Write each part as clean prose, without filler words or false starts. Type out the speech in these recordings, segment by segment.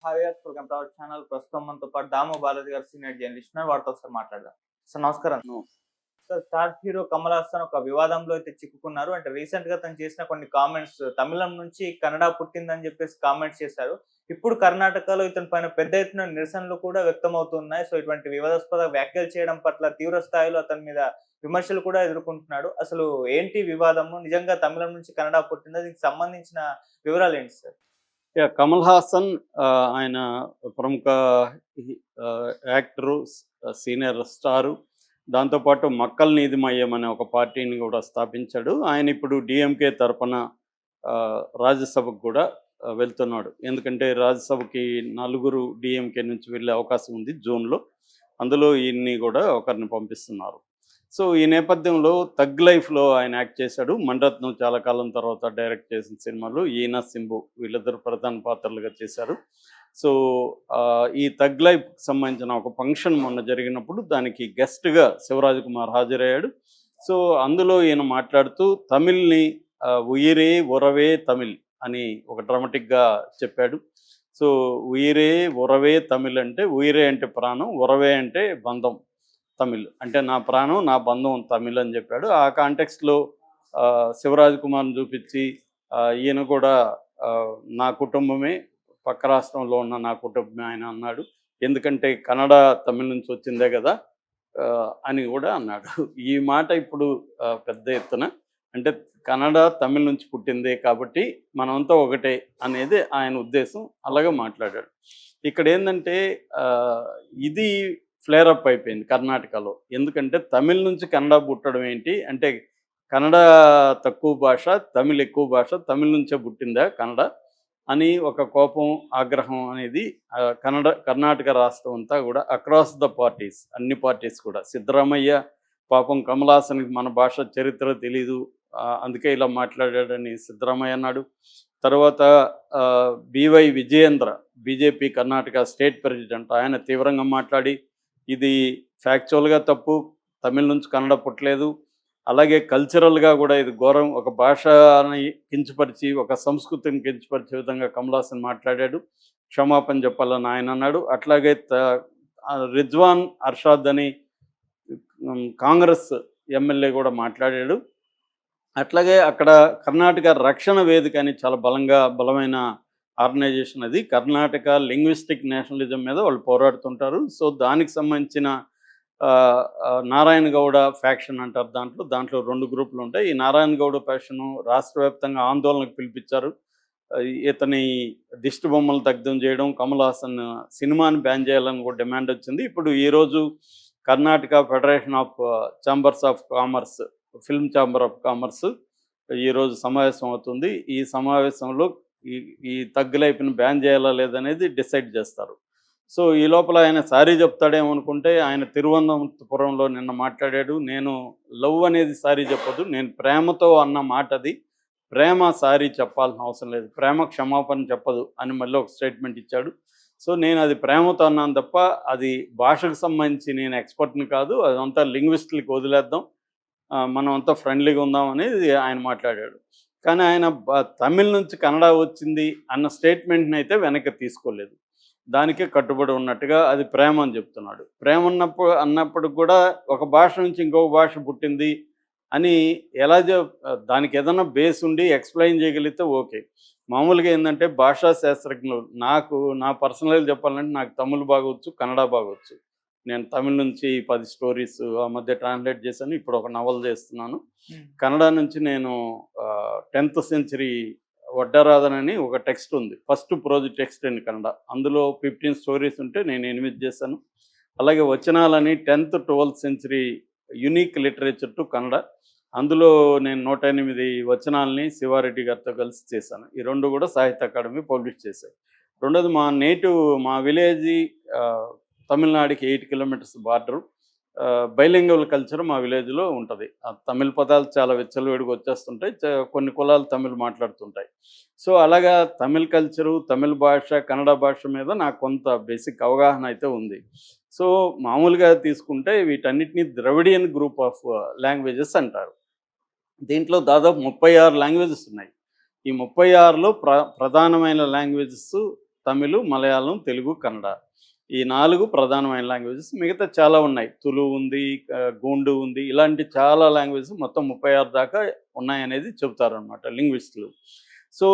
Hi welcome to our channel. ప్రస్తుతం మనతో పాటు దాము బాలాజీ గారు సీనియర్ జర్నలిస్ట్ ఉన్నారు. వారితో ఒకసారి మాట్లాడదాం. సార్ నమస్కారం. Sir, star hero Kamal Haasan ఒక వివాదంలో అయితే చిక్కుకున్నారు. అంటే రీసెంట్ గా తను చేసిన కొన్ని కామెంట్స్ తమిళం నుంచి కన్నడ పుట్టిందని చెప్పేసి కామెంట్స్ చేశారు. ఇప్పుడు కర్ణాటకలో ఇతని పైన పెద్ద ఎత్తున నిరసనలు కూడా వ్యక్తం అవుతున్నాయి. సో ఇటువంటి వివాదాస్పద వ్యాఖ్యలు చేయడం పట్ల తీవ్ర స్థాయిలో అతని మీద విమర్శలు కూడా ఎదుర్కొంటున్నాడు. అసలు ఏంటి వివాదము? నిజంగా తమిళం నుంచి కన్నడ పుట్టిందా? దీనికి సంబంధించిన వివరాలు ఏంటి సార్? కమల్ హాసన్ ఆయన ప్రముఖ యాక్టరు, సీనియర్ స్టారు. దాంతోపాటు మక్కల్ నీతి మయ్యం అనే ఒక పార్టీని కూడా స్థాపించాడు. ఆయన ఇప్పుడు డిఎంకే తరపున రాజ్యసభకు కూడా వెళ్తున్నాడు. ఎందుకంటే రాజ్యసభకి 4 డిఎంకే నుంచి వెళ్ళే అవకాశం ఉంది జూన్లో. అందులో ఈయన్ని కూడా ఒకరిని పంపిస్తున్నారు. సో ఈ నేపథ్యంలో తగ్ లైఫ్లో ఆయన యాక్ట్ చేశాడు. మణిరత్నం చాలా కాలం తర్వాత డైరెక్ట్ చేసిన సినిమాలు ఈయన, సింబు వీళ్ళిద్దరు ప్రధాన పాత్రలుగా చేశారు. సో ఈ తగ్ లైఫ్కి సంబంధించిన ఒక ఫంక్షన్ మొన్న జరిగినప్పుడు దానికి గెస్ట్గా శివరాజకుమార్ హాజరయ్యాడు. సో అందులో ఈయన మాట్లాడుతూ తమిళ్ని ఉయిరే ఉరవే తమిళ్ అని ఒక డ్రామాటిక్గా చెప్పాడు. సో ఉయిరే ఉరవే తమిళ్ అంటే ఉయిరే అంటే ప్రాణం, ఉరవే అంటే బంధం. తమిళ్ అంటే నా ప్రాణం, నా బంధం తమిళ్ అని చెప్పాడు. ఆ కాంటెక్స్ట్లో శివరాజ్ కుమార్ని చూపించి ఈయన కూడా నా కుటుంబమే, పక్క రాష్ట్రంలో ఉన్న నా కుటుంబమే ఆయన అన్నాడు. ఎందుకంటే కన్నడ తమిళ్ నుంచి వచ్చిందే కదా అని కూడా అన్నాడు. ఈ మాట ఇప్పుడు పెద్ద ఎత్తున అంటే కన్నడ తమిళ్ నుంచి పుట్టిందే కాబట్టి మనమంతా ఒకటే అనేది ఆయన ఉద్దేశం. అలాగే మాట్లాడాడు. ఇక్కడ ఏంటంటే ఇది ఫ్లేరప్ అయిపోయింది కర్ణాటకలో. ఎందుకంటే తమిళ్ నుంచి కన్నడ పుట్టడం ఏంటి అంటే కన్నడ తక్కువ భాష, తమిళ్ ఎక్కువ భాష, తమిళ్ నుంచే పుట్టిందా కన్నడ అని ఒక కోపం, ఆగ్రహం అనేది కర్ణాటక రాష్ట్రం అంతా కూడా అక్రాస్ ద పార్టీస్, అన్ని పార్టీస్ కూడా. సిద్ధరామయ్య పాపం కమల్ హాసన్కి మన భాష చరిత్ర తెలీదు, అందుకే ఇలా మాట్లాడాడని సిద్ధరామయ్య అన్నాడు. తర్వాత by Vijayendra, BJP Karnataka state president, ఆయన తీవ్రంగా మాట్లాడి ఇది ఫ్యాక్చువల్గా తప్పు, తమిళ్ నుంచి కన్నడ పుట్టలేదు, అలాగే కల్చరల్గా కూడా ఇది ఘోరం, ఒక భాషని కించపరిచి ఒక సంస్కృతిని కించపరిచే విధంగా కమల్ హాసన్ మాట్లాడాడు, క్షమాపణ చెప్పాలని ఆయన అన్నాడు. అట్లాగే రిజ్వాన్ అర్షాద్ అని కాంగ్రెస్ ఎమ్మెల్యే కూడా మాట్లాడాడు. అట్లాగే అక్కడ కర్ణాటక రక్షణ వేదిక అని చాలా బలమైన ఆర్గనైజేషన్ అది. కర్ణాటక లింగ్విస్టిక్ నేషనలిజం మీద వాళ్ళు పోరాడుతుంటారు. సో దానికి సంబంధించిన నారాయణ గౌడ ఫ్యాక్షన్ అంటారు. దాంట్లో 2 గ్రూపులు ఉంటాయి. ఈ నారాయణ గౌడ ఫ్యాక్షను రాష్ట్ర వ్యాప్తంగా ఆందోళనకు పిలిపించారు. ఇతని దిష్టి బొమ్మలు దగ్ధం చేయడం, కమల్ హాసన్ సినిమాని బ్యాన్ చేయాలని కూడా డిమాండ్ వచ్చింది. ఇప్పుడు ఈరోజు Karnataka federation of chambers of commerce, film chamber of commerce ఈరోజు సమావేశం అవుతుంది. ఈ సమావేశంలో ఈ తగ్ లైఫ్ని బ్యాన్ చేయాలా లేదనేది డిసైడ్ చేస్తారు. సో ఈ లోపల ఆయన సారీ చెప్తాడేమనుకుంటే ఆయన తిరువనంతపురంలో నిన్న మాట్లాడాడు. నేను లవ్ అనేది సారీ చెప్పదు, నేను ప్రేమతో అన్న మాట అది, ప్రేమ సారీ చెప్పాల్సిన అవసరం లేదు, ప్రేమ క్షమాపణ చెప్పదు అని మళ్ళీ ఒక స్టేట్మెంట్ ఇచ్చాడు. సో నేను అది ప్రేమతో అన్నాను తప్ప అది భాషకు సంబంధించి నేను ఎక్స్పర్ట్ని కాదు, అదంతా లింగ్విస్టులకి వదిలేద్దాం, మనం అంతా ఫ్రెండ్లీగా ఉందాం అనేది ఆయన మాట్లాడాడు. కానీ ఆయన తమిళ్ నుంచి కన్నడ వచ్చింది అన్న స్టేట్మెంట్ని అయితే వెనక్కి తీసుకోలేదు. దానికే కట్టుబడి ఉన్నట్టుగా అది ప్రేమ అని చెప్తున్నాడు. ప్రేమ అన్నప్పుడు కూడా ఒక భాష నుంచి ఇంకొక భాష పుట్టింది అని ఎలా దానికి ఏదైనా బేస్ ఉండి ఎక్స్ప్లెయిన్ చేయగలిగితే ఓకే. మామూలుగా ఏంటంటే భాషా శాస్త్రజ్ఞులు, నా పర్సనల్గా చెప్పాలంటే నాకు తమిళ్ బాగొచ్చు, కన్నడ బాగొచ్చు. నేను తమిళ్ నుంచి 10 స్టోరీస్ ఆ మధ్య ట్రాన్స్లేట్ చేశాను. ఇప్పుడు ఒక నవల్ చేస్తున్నాను. కన్నడ నుంచి నేను 10th century వడ్డరాధన్ అని ఒక టెక్స్ట్ ఉంది, first prose text in Kannada. అందులో 15 స్టోరీస్ ఉంటే నేను 8 చేశాను. అలాగే వచనాలని 10th, 12th century unique literature to Kannada, అందులో నేను 108 వచనాలని శివారెడ్డి గారితో కలిసి చేశాను. ఈ 2 కూడా సాహిత్య అకాడమీ పబ్లిష్ చేశాయి. రెండోది మా విలేజ్ తమిళనాడుకి 8 kilometers బార్డరు. బైలింగ్వల్ కల్చర్ మా విలేజ్లో ఉంటుంది. తమిళ పదాలు చాలా విచ్చలవిడిగా వచ్చేస్తుంటాయి, కొన్ని కులాలు తమిళ్ మాట్లాడుతుంటాయి. సో అలాగా తమిళ్ కల్చరు, తమిళ భాష, కన్నడ భాష మీద నాకు కొంత బేసిక్ అవగాహన అయితే ఉంది. సో మామూలుగా తీసుకుంటే వీటన్నిటిని ద్రవిడియన్ గ్రూప్ ఆఫ్ లాంగ్వేజెస్ అంటారు. దీంట్లో దాదాపు 36 లాంగ్వేజెస్ ఉన్నాయి. ఈ 36లో ప్రధానమైన లాంగ్వేజెస్ తమిళ్, మలయాళం, తెలుగు, కన్నడ ఈ 4 ప్రధానమైన లాంగ్వేజెస్. మిగతా చాలా ఉన్నాయి. తులు ఉంది, గోండు ఉంది. ఇలాంటి చాలా లాంగ్వేజెస్ మొత్తం 36 దాకా ఉన్నాయనేది చెబుతారనమాట లింగ్విస్టులు. సో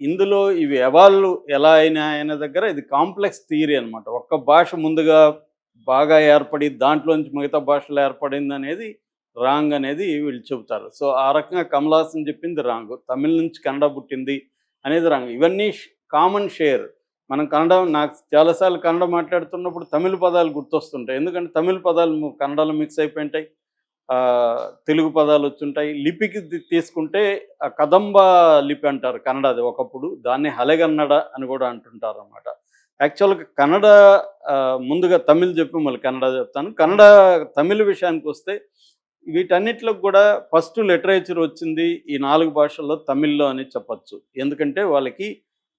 ఇందులో ఇవి ఎవాల్వ్ ఎలా అయినాయనే దగ్గర ఇది కాంప్లెక్స్ థియరీ అనమాట. ఒక్క భాష ముందుగా బాగా ఏర్పడి దాంట్లోంచి మిగతా భాషలు ఏర్పడిందనేది రాంగ్ అనేది వీళ్ళు చెబుతారు. సో ఆ రకంగా కమల్ హాసన్ చెప్పింది రాంగ్. తమిళ్ నుంచి కన్నడ పుట్టింది అనేది రాంగ్. ఇవన్నీ కామన్ షేర్. మనం కన్నడ, నాకు చాలాసార్లు కన్నడ మాట్లాడుతున్నప్పుడు తమిళ పదాలు గుర్తొస్తుంటాయి. ఎందుకంటే తమిళ పదాలు కన్నడలో మిక్స్ అయిపోయింటాయి, తెలుగు పదాలు వచ్చుంటాయి. లిపికి తీసుకుంటే కదంబ లిపి అంటారు కన్నడది ఒకప్పుడు. దాన్ని హలెగన్నడ అని కూడా అంటుంటారు అన్నమాట. యాక్చువల్గా కన్నడ ముందుగా తమిళ్ చెప్పి మళ్ళీ కన్నడ చెప్తాను. కన్నడ తమిళ విషయానికి వస్తే వీటన్నిటిలో కూడా ఫస్ట్ లిటరేచర్ వచ్చింది ఈ 4 భాషల్లో తమిళ్లో అని చెప్పచ్చు. ఎందుకంటే వాళ్ళకి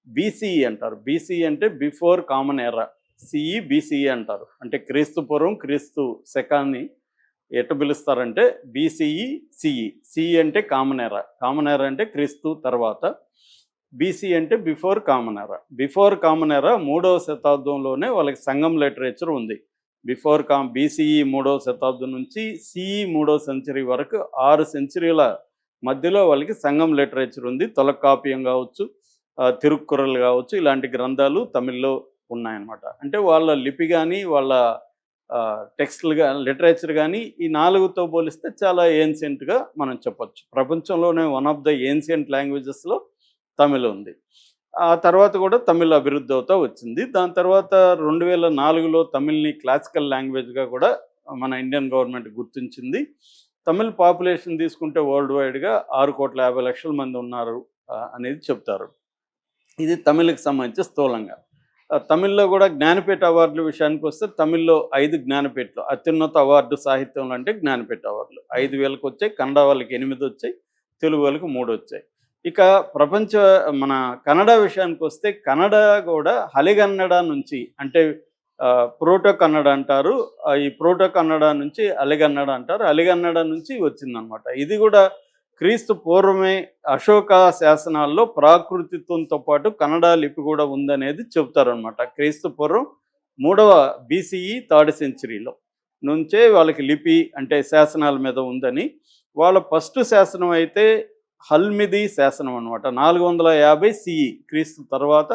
బీసీఈ అంటారు. బీసీఈ అంటే బిఫోర్ కామన్ ఎరా. సిఈ బీసీఈ అంటారు. అంటే క్రీస్తు పూర్వం క్రీస్తు శకాన్ని ఎట్ట పిలుస్తారంటే బీసీఈ సిఈ. సిఈ అంటే కామన్ ఎరా. కామన్ ఎరా అంటే క్రీస్తు తర్వాత. బీసీ అంటే బిఫోర్ కామన్ ఎరా. బిఫోర్ కామన్ ఎరా 3వ శతాబ్దంలోనే వాళ్ళకి సంగం లిటరేచర్ ఉంది. బీసీఈ 3వ శతాబ్దం నుంచి సిఈ 3వ సెంచరీ వరకు 6 సెంచరీల మధ్యలో వాళ్ళకి సంగం లిటరేచర్ ఉంది. తొలకాప్యం కావచ్చు, తిరుక్కురలు కావచ్చు, ఇలాంటి గ్రంథాలు తమిళ్లో ఉన్నాయన్నమాట. అంటే వాళ్ళ లిపి కానీ వాళ్ళ టెక్స్ట్లు కానీ లిటరేచర్ కానీ ఈ 4తో పోలిస్తే చాలా ఏన్షియంట్గా మనం చెప్పచ్చు. ప్రపంచంలోనే వన్ ఆఫ్ ద ఏన్షియంట్ లాంగ్వేజెస్లో తమిళ్ ఉంది. ఆ తర్వాత కూడా తమిళ్ అభివృద్ధి అవుతూ వచ్చింది. దాని తర్వాత 2004లో తమిళ్ని క్లాసికల్ లాంగ్వేజ్గా కూడా మన ఇండియన్ గవర్నమెంట్ గుర్తించింది. తమిళ్ పాపులేషన్ తీసుకుంటే వరల్డ్ వైడ్గా 6,50,00,000 మంది ఉన్నారు అనేది చెప్తారు. ఇది తమిళ్కి సంబంధించి స్థూలంగా. తమిళ్లో కూడా జ్ఞానపీఠ అవార్డుల విషయానికి వస్తే తమిళ్లో 5 జ్ఞానపీఠలు, అత్యున్నత అవార్డు సాహిత్యంలో అంటే జ్ఞానపీఠ అవార్డులు 5,000కి వచ్చాయి. కన్నడ వాళ్ళకి 8 వచ్చాయి, తెలుగు వాళ్ళకి 3 వచ్చాయి. ఇక మన కన్నడ విషయానికి వస్తే కన్నడ కూడా హలిగన్నడ నుంచి, అంటే ప్రోటో కన్నడ అంటారు. ఈ ప్రోటో కన్నడ నుంచి అలిగన్నడ అంటారు. అలిగన్నడ నుంచి వచ్చిందనమాట. ఇది కూడా క్రీస్తు పూర్వమే అశోక శాసనాల్లో ప్రాకృతిత్వంతో పాటు కన్నడ లిపి కూడా ఉందనేది చెబుతారనమాట. క్రీస్తు పూర్వం 3వ బీసీఈ 3rd సెంచరీలో నుంచే వాళ్ళకి లిపి అంటే శాసనాల మీద ఉందని. వాళ్ళ ఫస్ట్ శాసనం అయితే హల్మిది శాసనం అనమాట. 450 సిఈ, క్రీస్తు తర్వాత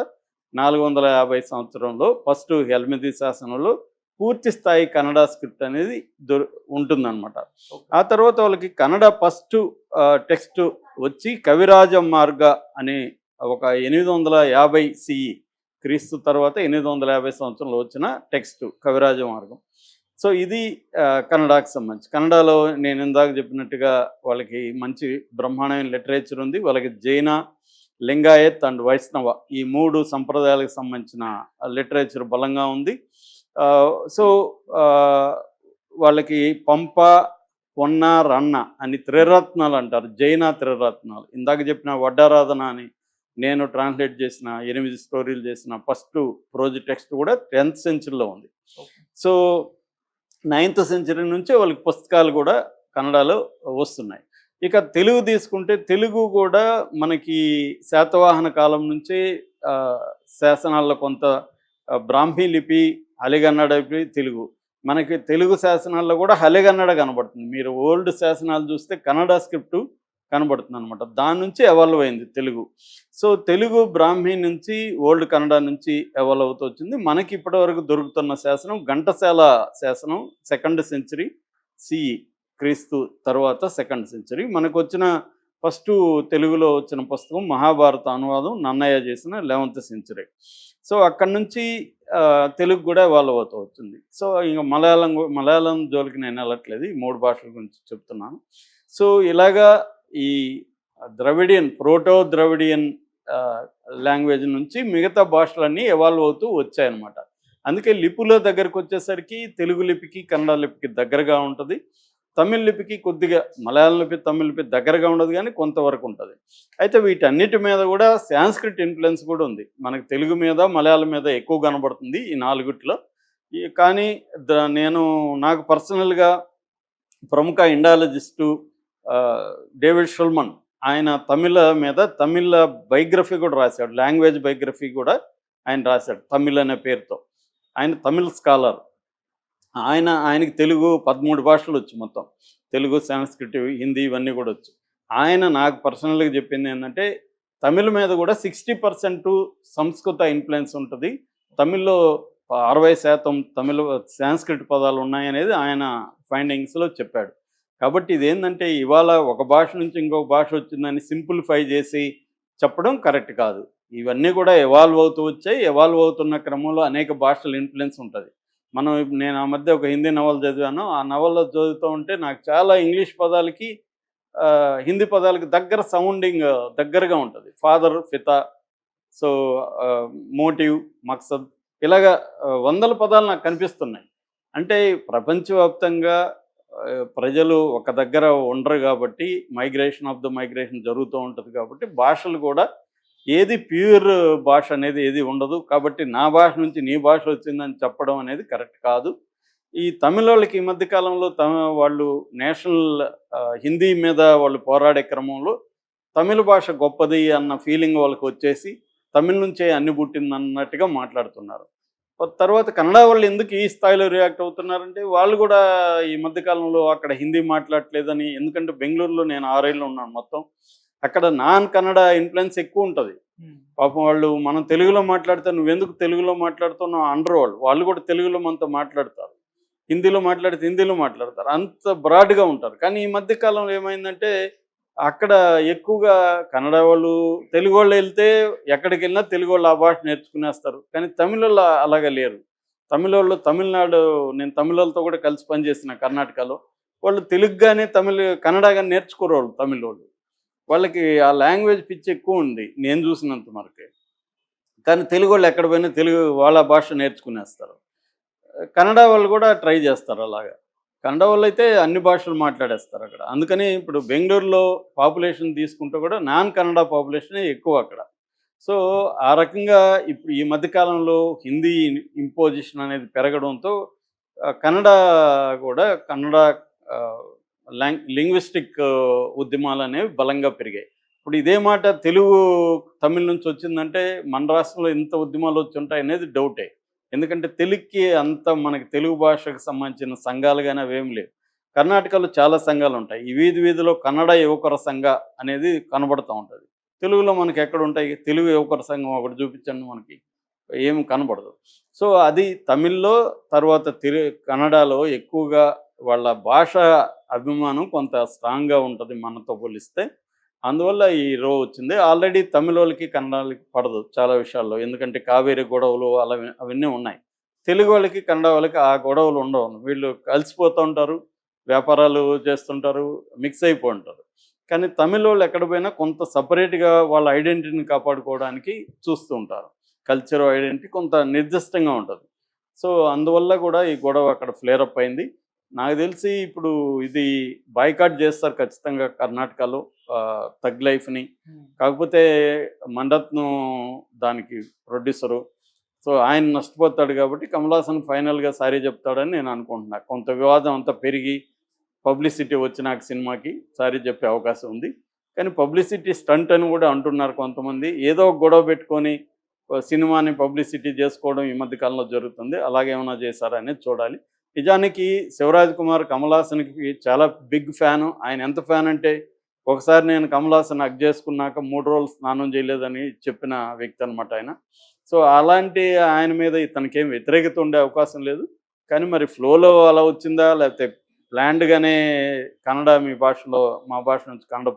450 సంవత్సరంలో ఫస్ట్ హల్మిది శాసనంలో పూర్తి స్థాయి కన్నడ స్క్రిప్ట్ అనేది ఉంటుందన్నమాట. ఆ తర్వాత వాళ్ళకి కన్నడ ఫస్ట్ టెక్స్ట్ వచ్చి కవిరాజ మార్గ అనే ఒక 850 సిఈ, క్రీస్తు తర్వాత 850 సంవత్సరంలో వచ్చిన టెక్స్ట్ కవిరాజ మార్గం. సో ఇది కన్నడకు సంబంధించి. కన్నడలో నేను ఇందాక చెప్పినట్టుగా వాళ్ళకి మంచి బ్రహ్మాండమైన లిటరేచర్ ఉంది. వాళ్ళకి జైన, లింగాయత్ అండ్ వైష్ణవ ఈ 3 సంప్రదాయాలకు సంబంధించిన లిటరేచర్ బలంగా ఉంది. సో వాళ్ళకి పంప, పొన్న, రన్న అని త్రిరత్నాలు అంటారు. జైన త్రిరత్నాలు. ఇందాక చెప్పిన వడ్డారాధన అని నేను ట్రాన్స్లేట్ చేసిన 8 స్టోరీలు చేసిన ఫస్ట్ ప్రోజ్ టెక్స్ట్ కూడా 10th సెంచరీలో ఉంది. సో 9th సెంచరీ నుంచే వాళ్ళకి పుస్తకాలు కూడా కన్నడలో వస్తున్నాయి. ఇక తెలుగు తీసుకుంటే తెలుగు కూడా మనకి శాతవాహన కాలం నుంచే శాసనాల్లో కొంత బ్రాహ్మీ లిపి, హలిగన్నడ లిపి, తెలుగు. మనకి తెలుగు శాసనాల్లో కూడా హలిగన్నడ కనబడుతుంది. మీరు ఓల్డ్ శాసనాలు చూస్తే కన్నడ స్క్రిప్టు కనబడుతుంది అనమాట. దాని నుంచి ఎవాల్వ్ అయింది తెలుగు. సో తెలుగు బ్రాహ్మీ నుంచి ఓల్డ్ కన్నడ నుంచి ఎవాల్వ్ అవుతూ వచ్చింది. మనకి ఇప్పటివరకు దొరుకుతున్న శాసనం ఘంటసాల శాసనం 2nd సెంచరీ సిఈ, క్రీస్తు తర్వాత 2nd సెంచరీ. మనకు వచ్చిన ఫస్ట్ తెలుగులో వచ్చిన పుస్తకం మహాభారత అనువాదం నన్నయ్య చేసిన 11th సెంచరీ. సో అక్కడి నుంచి తెలుగు కూడా ఎవాల్వ్ అవుతూ వచ్చింది. సో ఇంకా మలయాళం జోలికి నేను వెళ్ళట్లేదు, ఈ 3 భాషల గురించి చెప్తున్నాను. సో ఇలాగా ఈ ద్రవిడియన్, ప్రోటో ద్రవిడియన్ లాంగ్వేజ్ నుంచి మిగతా భాషలన్నీ ఎవాల్వ్ అవుతూ వచ్చాయన్నమాట. అందుకే లిపుల దగ్గరకు వచ్చేసరికి తెలుగు లిపికి కన్నడ లిపికి దగ్గరగా ఉంటుంది. తమిళ్ లిపికి కొద్దిగా, మలయాళం లిపి తమిళ్ లిపి దగ్గరగా ఉండదు కానీ కొంతవరకు ఉంటుంది. అయితే వీటన్నిటి మీద కూడా సాంస్క్రిట్ ఇన్ఫ్లుయెన్స్ కూడా ఉంది. మనకు తెలుగు మీద మలయాళం మీద ఎక్కువ కనబడుతుంది ఈ 4 కానీ నాకు పర్సనల్గా ప్రముఖ ఇండాలజిస్టు డేవిడ్ షుల్మన్, ఆయన తమిళ బయోగ్రఫీ కూడా రాశాడు. లాంగ్వేజ్ బయోగ్రఫీ కూడా ఆయన రాశాడు తమిళ్ అనే పేరుతో. ఆయన తమిళ్ స్కాలర్. ఆయనకి తెలుగు 13 భాషలు వచ్చు మొత్తం. తెలుగు, సాంస్క్రిట్, హిందీ ఇవన్నీ కూడా వచ్చు. ఆయన నాకు పర్సనల్‌గా చెప్పింది ఏంటంటే తమిళ్ మీద కూడా 60% సంస్కృత ఇన్‌ఫ్లుయెన్స్ ఉంటది. తమిళ్‌లో 60% తమిళ్ సాంస్క్రిట్ పదాలు ఉన్నాయనేది ఆయన ఫైండింగ్స్‌లో చెప్పాడు. కాబట్టి ఇదేందంటే ఇవాళ ఒక భాష నుంచి ఇంకొక భాష వచ్చిందని సింప్లిఫై చేసి చెప్పడం కరెక్ట్ కాదు. ఇవన్నీ కూడా ఎవాల్వ్ అవుతూ వచ్చాయి. ఎవాల్వ్ అవుతున్న క్రమంలో అనేక భాషల ఇన్‌ఫ్లుయెన్స్ ఉంటది. నేను ఆ మధ్య ఒక హిందీ నవల చదివాను. ఆ నవల చదువుతూ ఉంటే నాకు చాలా ఇంగ్లీష్ పదాలకి హిందీ పదాలకి దగ్గరగా ఉంటది. ఫాదర్, పిత, సో మోటివ్, మక్సద్ ఇలాగా వందల పదాలు నాకు కనిపిస్తున్నాయి. అంటే ప్రపంచవ్యాప్తంగా ప్రజలు ఒక దగ్గర ఉండరు కాబట్టి మైగ్రేషన్ జరుగుతూ ఉంటుంది కాబట్టి భాషలు కూడా ఏది ప్యూర్ భాష అనేది ఏది ఉండదు. కాబట్టి నా భాష నుంచి నీ భాష వచ్చిందని చెప్పడం అనేది కరెక్ట్ కాదు. ఈ తమిళోళ్ళకి ఈ మధ్య కాలంలో వాళ్ళు నేషనల్ హిందీ మీద వాళ్ళు పోరాడే క్రమంలో తమిళ భాష గొప్పది అన్న ఫీలింగ్ వాళ్ళకి వచ్చేసి తమిళ్ నుంచే అన్ని పుట్టిందన్నట్టుగా మాట్లాడుతున్నారు. తర్వాత కన్నడ వాళ్ళు ఎందుకు ఈ స్థాయిలో రియాక్ట్ అవుతున్నారంటే వాళ్ళు కూడా ఈ మధ్య కాలంలో అక్కడ హిందీ మాట్లాడట్లేదని. ఎందుకంటే బెంగుళూరులో నేను 6 ఏళ్ళు ఉన్నాను మొత్తం. అక్కడ నాన్ కన్నడ ఇన్‌ఫ్లుయెన్స్ ఎక్కువ ఉంటది. పాపం వాళ్ళు మనం తెలుగులో మాట్లాడితే నువ్వెందుకు తెలుగులో మాట్లాడుతున్నావు అనరు వాళ్ళు. వాళ్ళు కూడా తెలుగులో మనతో మాట్లాడతారు. హిందీలో మాట్లాడితే హిందీలో మాట్లాడతారు. అంత బ్రాడ్‌గా ఉంటారు. కానీ ఈ మధ్య కాలంలో ఏమైందంటే అక్కడ ఎక్కువగా కన్నడ వాళ్ళు, తెలుగు వాళ్ళు వెళ్తే ఎక్కడికెళ్ళినా తెలుగు వాళ్ళు ఆ భాష నేర్చుకునేస్తారు. కానీ తమిళోళ్ళు అలాగా లేరు. తమిళోళ్ళు నేను తమిళోళ్ళతో కూడా కలిసి పనిచేసిన కర్ణాటకలో. వాళ్ళు తెలుగు గాని, కన్నడ గాని నేర్చుకోరు వాళ్ళు తమిళోళ్ళు. వాళ్ళకి ఆ లాంగ్వేజ్ పిచ్చి ఎక్కువ ఉంది నేను చూసినంత వరకే. కానీ తెలుగు వాళ్ళు ఎక్కడ పోయినా తెలుగు వాళ్ళ భాష నేర్చుకునేస్తారు. కన్నడ వాళ్ళు కూడా ట్రై చేస్తారు అలాగా. కన్నడ వాళ్ళైతే అన్ని భాషలు మాట్లాడేస్తారు అక్కడ. అందుకని ఇప్పుడు బెంగుళూరులో పాపులేషన్ తీసుకుంటే కూడా నాన్ కన్నడ పాపులేషనే ఎక్కువ అక్కడ. సో ఆ రకంగా ఇప్పుడు ఈ మధ్య కాలంలో హిందీ ఇంపోజిషన్ అనేది పెరగడంతో కన్నడ కూడా లింగ్విస్టిక్ ఉద్యమాలు అనేవి బలంగా పెరిగాయి. ఇప్పుడు ఇదే మాట తమిళ్ నుంచి వచ్చిందంటే మన రాష్ట్రంలో ఎంత ఉద్యమాలు వచ్చి ఉంటాయి అనేది డౌటే. ఎందుకంటే తెలుగుకి అంత మనకి తెలుగు భాషకు సంబంధించిన సంఘాలు కానీ అవేం లేవు. కర్ణాటకలో చాలా సంఘాలు ఉంటాయి. ఈ వీధిలో కన్నడ యువకుల సంఘ అనేది కనబడుతూ ఉంటుంది. తెలుగులో మనకి ఎక్కడ ఉంటాయి? తెలుగు యువకుల సంఘం ఒకటి చూపించండి మనకి, ఏమి కనబడదు. సో అది తమిళ్లో, తర్వాత కన్నడలో ఎక్కువగా వాళ్ళ భాష అభిమానం కొంత స్ట్రాంగ్గా ఉంటుంది మనతో పోలిస్తే. అందువల్ల ఈ వచ్చింది. ఆల్రెడీ తమిళోళ్ళకి, కన్నడలకి పడదు చాలా విషయాల్లో. ఎందుకంటే కావేరీ గొడవలు అవన్నీ ఉన్నాయి. తెలుగు వాళ్ళకి, కన్నడ వాళ్ళకి ఆ గొడవలు ఉండవు. వీళ్ళు కలిసిపోతూ ఉంటారు, వ్యాపారాలు చేస్తుంటారు, మిక్స్ అయిపోతుంటారు. కానీ తమిళోళ్ళు ఎక్కడ పోయినా కొంత సపరేట్గా వాళ్ళ ఐడెంటిటీని కాపాడుకోవడానికి చూస్తూ ఉంటారు. కల్చర్ ఐడెంటిటీ కొంత నిర్దిష్టంగా ఉంటుంది. సో అందువల్ల కూడా ఈ గొడవ అక్కడ ఫ్లేరప్ అయింది. నాకు తెలిసి ఇప్పుడు ఇది బాయ్కాట్ చేస్తారు ఖచ్చితంగా కర్ణాటకలో థగ్ లైఫ్ని. కాకపోతే మణిరత్నం దానికి ప్రొడ్యూసరు. సో ఆయన నష్టపోతాడు కాబట్టి కమల్ హాసన్ ఫైనల్గా సారీ చెప్తాడని నేను అనుకుంటున్నా. కొంత వివాదం అంతా పెరిగి పబ్లిసిటీ వచ్చినాక సినిమాకి సారీ చెప్పే అవకాశం ఉంది. కానీ పబ్లిసిటీ స్టంట్ అని కూడా అంటున్నారు కొంతమంది. ఏదో గొడవ పెట్టుకొని సినిమాని పబ్లిసిటీ చేసుకోవడం ఈ మధ్య కాలంలో జరుగుతుంది. అలాగేమైనా చేశారా అనేది చూడాలి. నిజానికి శివరాజ్ కుమార్ కమల్ హాసన్కి చాలా బిగ్ ఫ్యాను. ఆయన ఎంత ఫ్యాన్ అంటే ఒకసారి నేను కమల్ హాసన్ హగ్ చేసుకున్నాక 3 రోజులు స్నానం చేయలేదని చెప్పిన వ్యక్తి అనమాట ఆయన. సో అలాంటి ఆయన మీద ఇతనికేం వ్యతిరేకత ఉండే అవకాశం లేదు. కానీ మరి ఫ్లోలో అలా వచ్చిందా, లేకపోతే ప్లాన్డ్గానే కన్నడ మా భాష నుంచి కన్నడ